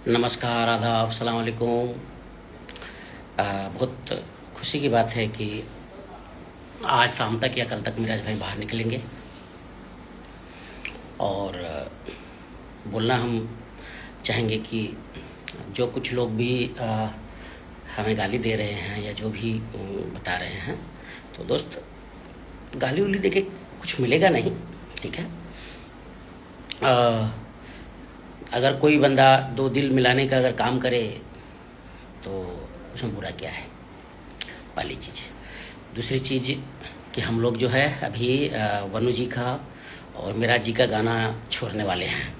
नमस्कार, आदाब, सलाम अलैकुम। बहुत खुशी की बात है कि आज शाम तक या कल तक मिराज भाई बाहर निकलेंगे और बोलना हम चाहेंगे कि जो कुछ लोग भी हमें गाली दे रहे हैं या जो भी बता रहे हैं, तो दोस्त गाली उली देके कुछ मिलेगा नहीं, ठीक है। अगर कोई बंदा दो दिल मिलाने का अगर काम करे तो उसमें बुरा क्या है, पहली चीज़। दूसरी चीज़ कि हम लोग जो है अभी वनु जी का और मिराज जी का गाना छोड़ने वाले हैं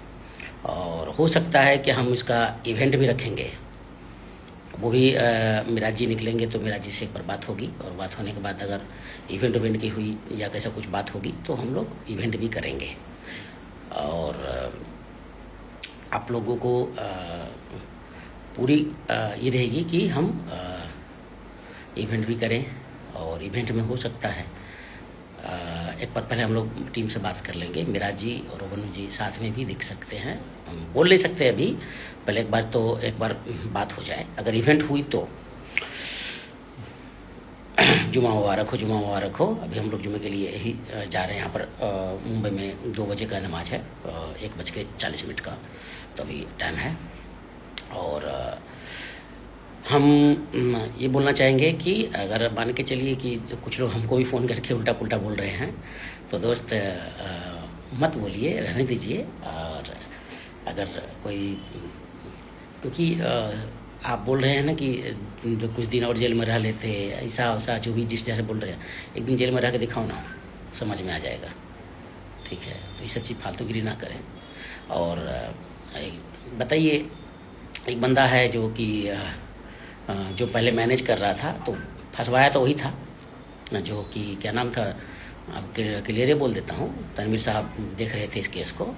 और हो सकता है कि हम इसका इवेंट भी रखेंगे। वो भी मिराज जी निकलेंगे तो मिराज जी से एक बार बात होगी और बात होने के बाद अगर इवेंट की हुई या कैसा कुछ बात होगी तो हम लोग इवेंट भी करेंगे। और आप लोगों को पूरी ये रहेगी कि हम इवेंट भी करें और इवेंट में हो सकता है एक बार पहले हम लोग टीम से बात कर लेंगे। मिराज जी और वनु जी साथ में भी दिख सकते हैं, हम बोल नहीं सकते अभी, पहले एक बार बात हो जाए। अगर इवेंट हुई तो जुमा मुबारक हो। अभी हम लोग जुमे के लिए ही जा रहे हैं। यहाँ पर मुंबई में 2 बजे का नमाज है, 1:40 का, तो अभी टाइम है। और हम ये बोलना चाहेंगे कि अगर मान के चलिए कि जो कुछ लोग हमको भी फ़ोन करके उल्टा पुल्टा बोल रहे हैं तो दोस्त मत बोलिए, रहने दीजिए। और अगर कोई, क्योंकि आप बोल रहे हैं ना कि जो कुछ दिन और जेल में रह लेते, ऐसा वैसा जो भी जिस जैसे बोल रहे हैं, एक दिन जेल में रह के दिखाओ ना, समझ में आ जाएगा, ठीक है। तो ये सब चीज़ फालतूगिरी ना करें। और बताइए, एक बंदा है जो कि जो पहले मैनेज कर रहा था, तो फंसवाया तो वही था जो कि क्या नाम था, अब क्लियर बोल देता हूँ, तनवीर साहब देख रहे थे इस केस को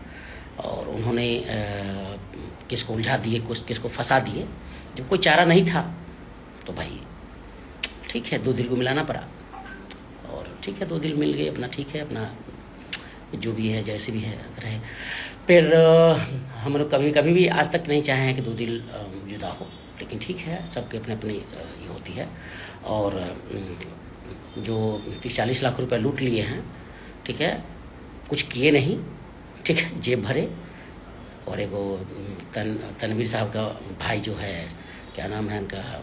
और उन्होंने केस को उलझा दिए, केस को फंसा दिए। जब कोई चारा नहीं था तो भाई ठीक है, 2 दिल को मिलाना पड़ा और ठीक है, 2 दिल मिल गए, अपना ठीक है, अपना जो भी है जैसे भी है रहे। फिर हम लोग कभी भी आज तक नहीं चाहे हैं कि 2 दिल जुदा हो, लेकिन ठीक है, सबके अपने अपने ये होती है। और जो 30-40 लाख रुपए लूट लिए हैं, ठीक है, कुछ किए नहीं, ठीक है, जेब भरे। और एक तनवीर साहब का भाई जो है, क्या नाम है उनका,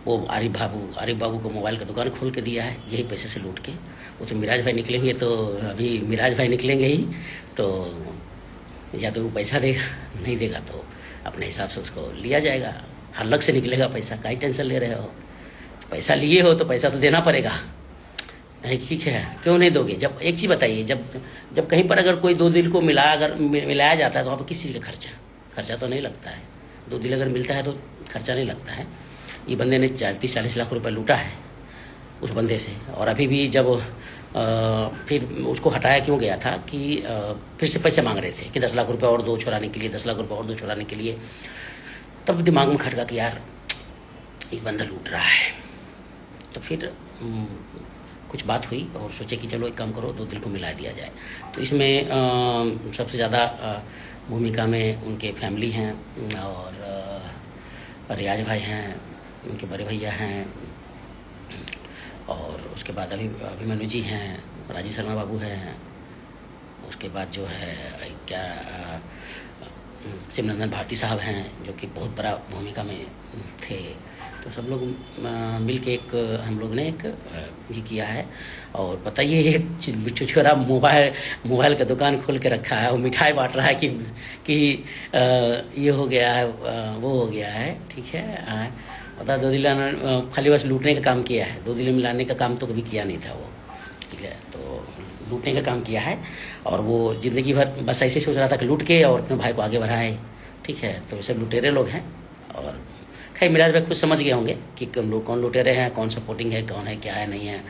वो आरिफ बाबू को मोबाइल का दुकान खोल के दिया है यही पैसे से लूट के। वो तो मिराज भाई निकलेंगे, तो अभी मिराज भाई निकलेंगे ही, तो या तो वो पैसा देगा, नहीं देगा तो अपने हिसाब से उसको लिया जाएगा। हल्लक से निकलेगा पैसा, काहे टेंशन ले रहे हो, तो पैसा लिए हो तो पैसा तो देना पड़ेगा। नहीं, ठीक है, क्यों नहीं दोगे? जब एक चीज़ बताइए, जब कहीं पर अगर कोई 2 दिल को मिलाया जाता है तो वहाँ पर किस चीज़ का खर्चा तो नहीं लगता है। 2 दिल अगर मिलता है तो खर्चा नहीं लगता है। ये बंदे ने 30-40 लाख रुपए लूटा है उस बंदे से। और अभी भी जब फिर उसको हटाया क्यों गया था कि फिर से पैसे मांग रहे थे कि 10 लाख रुपए और दो छुड़ाने के लिए, 10 लाख रुपए और दो छुड़ाने के लिए। तब दिमाग में खटका कि यार एक बंदा लूट रहा है। तो फिर कुछ बात हुई और सोचे कि चलो एक काम करो, 2 दिल को मिला दिया जाए। तो इसमें सबसे ज़्यादा भूमिका में उनके फैमिली हैं और रियाज भाई हैं, उनके बड़े भैया हैं, और उसके बाद अभिमन्यु जी हैं, राजीव शर्मा बाबू हैं, उसके बाद जो है क्या शिवनंदन भारती साहब हैं जो कि बहुत बड़ा भूमिका में थे। तो सब लोग मिल के हम लोग ने एक ये किया है। और बताइए, एक बिट्टू छोरा मोबाइल का दुकान खोल के रखा है, वो मिठाई बांट रहा है कि ये हो गया है, वो हो गया है, ठीक है। बता, 2 दिल खाली बस लूटने का काम किया है, 2 दिल मिलाने का काम तो कभी किया नहीं था वो, ठीक है। तो लूटने का काम किया है और वो ज़िंदगी भर बस ऐसे सोच रहा था कि लूट के और अपने भाई को आगे बढ़ाए, ठीक है। तो सब लुटेरे लोग हैं। और खैर मिराज भाई खुद समझ गए होंगे कि कौन लुटेरे हैं, कौन सपोर्टिंग है, कौन है, क्या है, नहीं है,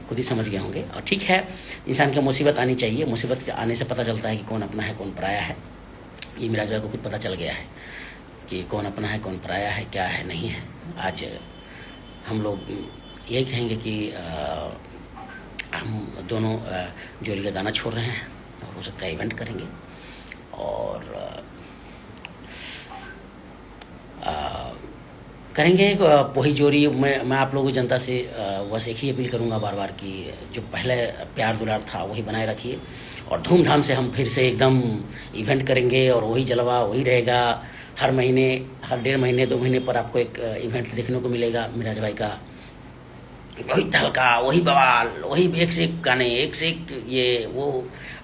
खुद ही समझ गए होंगे। और ठीक है, इंसान की मुसीबत आनी चाहिए, मुसीबत आने से पता चलता है कि कौन अपना है कौन पराया है। ये मिराज भाई को खुद पता चल गया है कि कौन अपना है कौन पराया है, क्या है, नहीं है। आज हम लोग यही कहेंगे कि हम दोनों जोली का गाना छोड़ रहे हैं और हो सकता है इवेंट करेंगे। और करेंगे पोही जोरी। मैं आप लोगों की जनता से बस एक ही अपील करूंगा बार बार कि जो पहले प्यार दुलार था वही बनाए रखिए, और धूमधाम से हम फिर से एकदम इवेंट करेंगे, और वही जलवा वही रहेगा। हर महीने, हर 1.5 महीने 2 महीने पर आपको एक इवेंट देखने को मिलेगा मिराज भाई का। वही तहलका, वही बवाल, वही एक से एक गाने, एक से एक ये वो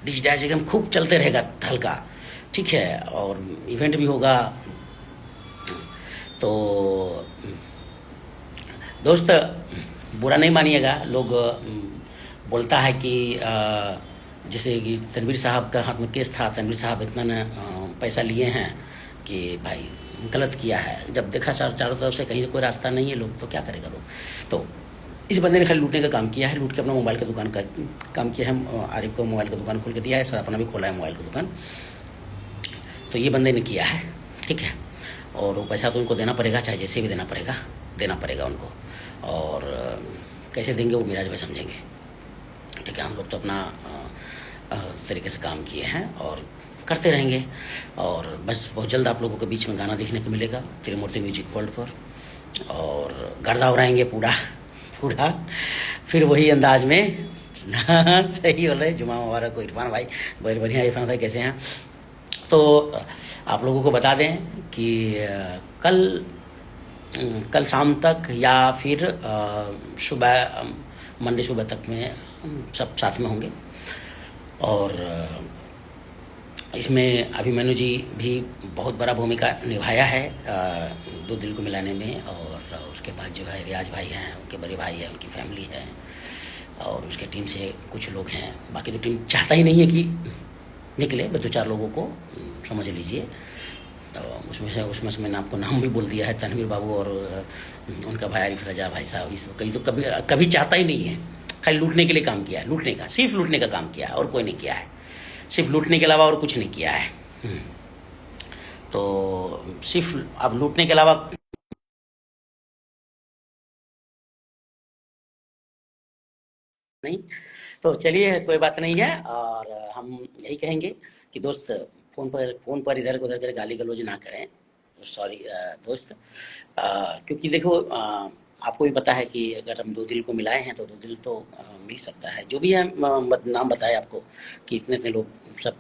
डिजिटाइज एकदम खूब चलते रहेगा तहलका। ठीक है, और इवेंट भी होगा। तो दोस्त, बुरा नहीं मानिएगा। लोग बोलता है कि जैसे कि तनवीर साहब का हाथ में केस था, तनवीर साहब इतना न पैसा लिए हैं कि भाई गलत किया है। जब देखा सर चारों तरफ से कहीं से कोई रास्ता नहीं है, लोग तो क्या करेगा लोग। तो इस बंदे ने खाली लूटने का काम किया है, लूट के अपना मोबाइल का दुकान का काम किया है। आरिफ को मोबाइल का दुकान खोल के दिया है, सर अपना भी खोला है मोबाइल का दुकान। तो ये बंदे ने किया है, ठीक है। और वो पैसा तो उनको देना पड़ेगा, चाहे जैसे भी देना पड़ेगा उनको। और कैसे देंगे वो मिराज भाई समझेंगे, ठीक है। हम लोग तो अपना तरीके से काम किए हैं और करते रहेंगे। और बस बहुत जल्द आप लोगों के बीच में गाना देखने को मिलेगा त्रिमूर्ति म्यूजिक वर्ल्ड पर, और गर्दा उड़ाएंगे पूरा पूरा, फिर वही अंदाज में। सही बोल रहे, जुमा मुबारक को इरफान भाई, बहुत बढ़िया। इरफान भाई कैसे हैं? तो आप लोगों को बता दें कि कल शाम तक या फिर सुबह, मंडे सुबह तक में सब साथ में होंगे। और इसमें अभिमन्यु जी भी बहुत बड़ा भूमिका निभाया है दो दिल को मिलाने में। और उसके बाद जो है रियाज भाई हैं, उनके बड़े भाई हैं, उनकी फैमिली है, और उसके टीम से कुछ लोग हैं। बाकी तो टीम चाहता ही नहीं है कि निकले, बस 2-4 लोगों को समझ लीजिए। तो उसमें से मैंने आपको नाम भी बोल दिया है, तनवीर बाबू और उनका भाई आरिफ रजा भाई साहब। इस कहीं तो कभी चाहता ही नहीं है, खाली लूटने के लिए काम किया है, लूटने का, सिर्फ लूटने का काम किया है, और कोई नहीं किया है। सिर्फ लूटने के अलावा और कुछ नहीं किया है। तो सिर्फ अब लूटने के अलावा नहीं। तो चलिए, कोई बात नहीं है। और हम यही कहेंगे कि दोस्त, फोन पर इधर उधर कर गाली गलौज ना करें। सॉरी दोस्त, क्योंकि देखो, आपको भी पता है कि अगर हम दो दिल को मिलाए हैं तो दो दिल तो मिल सकता है। जो भी है नाम बताए आपको कि इतने इतने लोग सब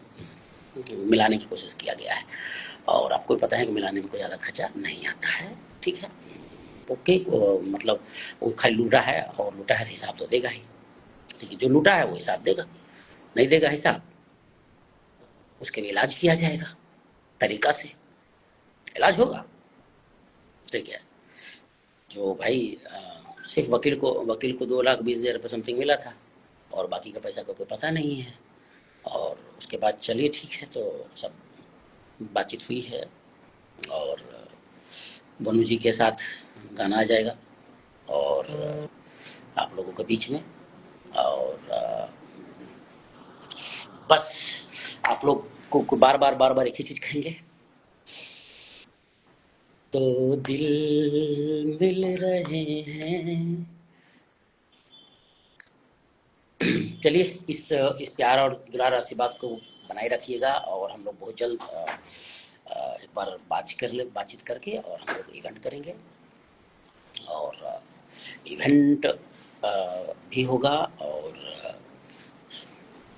मिलाने की कोशिश किया गया है। और आपको भी पता है कि मिलाने में कोई ज़्यादा खर्चा नहीं आता है, ठीक है। ओके, मतलब वो खाली लूटा है, और लूटा है तो हिसाब तो देगा ही। देखिए, जो लूटा है वो हिसाब देगा, नहीं देगा हिसाब, उसके लिए इलाज किया जाएगा, तरीका से इलाज होगा, ठीक है। जो भाई सिर्फ वकील को 2,20,000 रुपये समथिंग मिला था, और बाकी का पैसा का कोई पता नहीं है। और उसके बाद चलिए ठीक है, तो सब बातचीत हुई है, और वनु जी के साथ गाना आ जाएगा, और आप लोगों के बीच में। और बस आप लोग को बार बार एक ही चीज कहेंगे, तो दिल मिल रहे हैं। चलिए, इस प्यार और दुलार आशीर्वाद को बनाए रखिएगा, और हम लोग बहुत जल्द एक बार बातचीत करके और हम लोग इवेंट करेंगे। और इवेंट भी होगा, और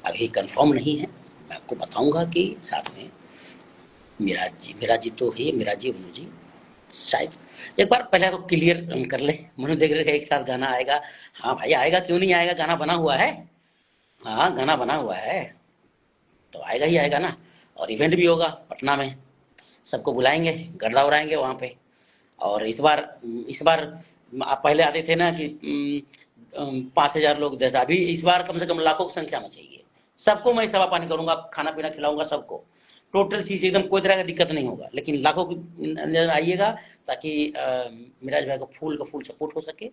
अभी कंफर्म नहीं है। मैं आपको बताऊंगा कि साथ में मिराज जी तो है, मिराज जी, मनु जी शायद। एक बार पहले तो क्लियर कर ले, मनु देख रहे एक साथ गाना आएगा। हाँ भाई आएगा, क्यों नहीं आएगा, गाना बना हुआ है। हाँ, गाना बना हुआ है, तो आएगा ही आएगा ना। और इवेंट भी होगा पटना में, सबको बुलाएंगे, गर्दा उड़ाएंगे वहाँ पे। और इस बार आप पहले आते थे ना कि 5,000 लोग जैसा, अभी इस बार कम से कम लाखों की संख्या में चाहिए। सबको मैं सेवा पानी करूंगा, खाना पीना खिलाऊंगा सबको, टोटल चीज एकदम, कोई तरह का दिक्कत नहीं होगा। लेकिन लाखों की नजर आइएगा, ताकि मिराज भाई को फूल का फूल सपोर्ट हो सके।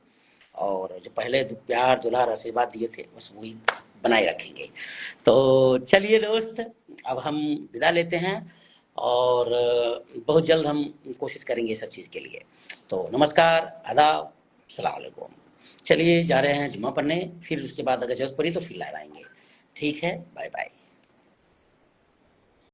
और जो पहले प्यार दुलार आशीर्वाद दिए थे बस वही बनाए रखेंगे। तो चलिए दोस्त, अब हम विदा लेते हैं, और बहुत जल्द हम कोशिश करेंगे सब चीज़ के लिए। तो नमस्कार, आदाब, सलाम अलैकुम। चलिए, जा रहे हैं जुम्मा पढ़ने, फिर उसके बाद अगर जरूरत पड़ी तो फिर लाइव आएंगे। ठीक है, बाय बाय।